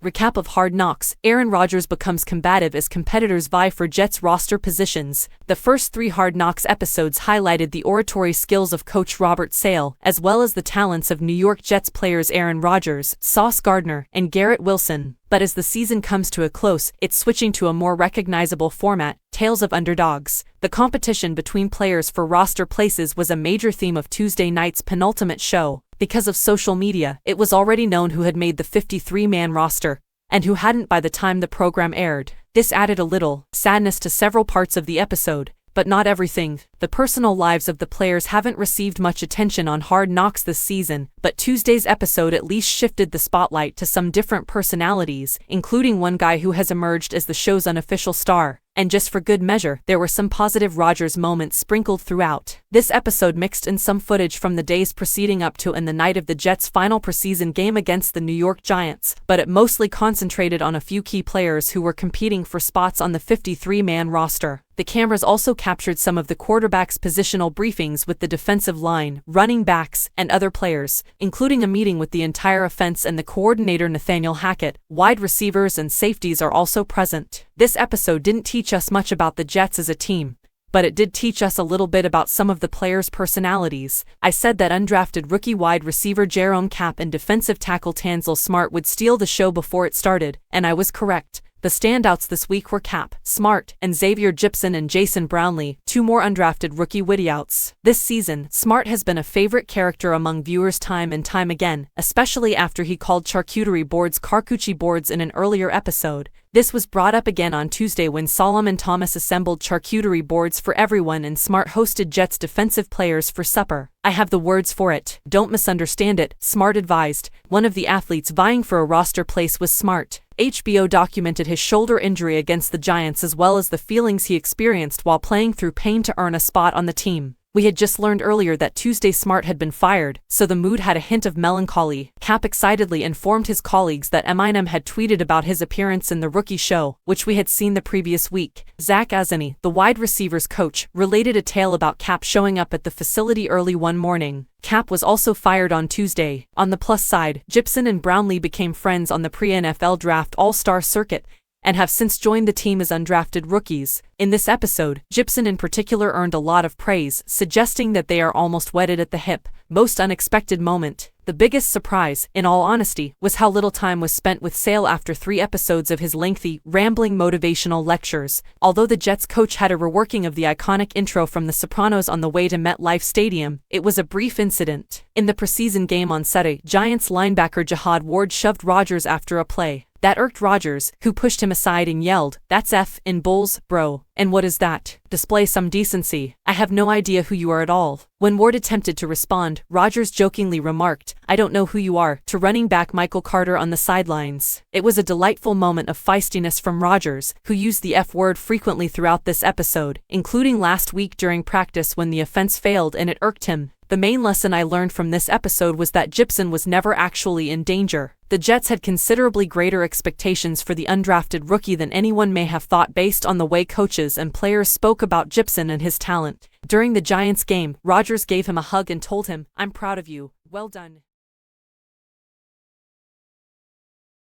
Recap of Hard Knocks. Aaron Rodgers becomes combative as competitors vie for Jets roster positions. The first 3 Hard Knocks episodes highlighted the oratory skills of coach Robert Saleh, as well as the talents of New York Jets players Aaron Rodgers, Sauce Gardner, and Garrett Wilson. But as the season comes to a close, it's switching to a more recognizable format, Tales of Underdogs. The competition between players for roster places was a major theme of Tuesday night's penultimate show. Because of social media, it was already known who had made the 53-man roster, and who hadn't by the time the program aired. This added a little sadness to several parts of the episode, but not everything. The personal lives of the players haven't received much attention on Hard Knocks this season, but Tuesday's episode at least shifted the spotlight to some different personalities, including one guy who has emerged as the show's unofficial star. And just for good measure, there were some positive Rodgers moments sprinkled throughout. This episode mixed in some footage from the days preceding up to and the night of the Jets' final preseason game against the New York Giants, but it mostly concentrated on a few key players who were competing for spots on the 53-man roster. The cameras also captured some of the quarterback's positional briefings with the defensive line, running backs, and other players, including a meeting with the entire offense and the coordinator Nathaniel Hackett. Wide receivers and safeties are also present. This episode didn't teach us much about the Jets as a team, but it did teach us a little bit about some of the players' personalities. I said that undrafted rookie wide receiver Jerome Cap and defensive tackle Tanzel Smart would steal the show before it started, and I was correct. The standouts this week were Cap, Smart, and Xavier Gipson and Jason Brownlee, 2 more undrafted rookie wideouts. This season, Smart has been a favorite character among viewers time and time again, especially after he called charcuterie boards charcuterie boards in an earlier episode. This was brought up again on Tuesday when Solomon Thomas assembled charcuterie boards for everyone and Smart hosted Jets defensive players for supper. I have the words for it. Don't misunderstand it, Smart advised. One of the athletes vying for a roster place was Smart. HBO documented his shoulder injury against the Giants as well as the feelings he experienced while playing through pain to earn a spot on the team. We had just learned earlier that Tuesday Smart had been fired, so the mood had a hint of melancholy. Cap excitedly informed his colleagues that Eminem had tweeted about his appearance in the rookie show, which we had seen the previous week. Zach Azani, the wide receivers coach, related a tale about Cap showing up at the facility early one morning. Cap was also fired on Tuesday. On the plus side, Gipson and Brownlee became friends on the pre-NFL draft All-Star circuit, and have since joined the team as undrafted rookies. In this episode, Gipson in particular earned a lot of praise, suggesting that they are almost wedded at the hip. Most unexpected moment. The biggest surprise, in all honesty, was how little time was spent with Saleh after 3 episodes of his lengthy, rambling motivational lectures. Although the Jets coach had a reworking of the iconic intro from The Sopranos on the way to MetLife Stadium, it was a brief incident. In the preseason game on Saturday, Giants linebacker Jihad Ward shoved Rodgers after a play. That irked Rodgers, who pushed him aside and yelled, "That's F in Bulls, bro. And what is that? Display some decency. I have no idea who you are at all." When Ward attempted to respond, Rodgers jokingly remarked, "I don't know who you are," to running back Michael Carter on the sidelines. It was a delightful moment of feistiness from Rodgers, who used the F word frequently throughout this episode, including last week during practice when the offense failed and it irked him. The main lesson I learned from this episode was that Gipson was never actually in danger. The Jets had considerably greater expectations for the undrafted rookie than anyone may have thought based on the way coaches and players spoke about Gipson and his talent. During the Giants game, Rodgers gave him a hug and told him, "I'm proud of you. Well done."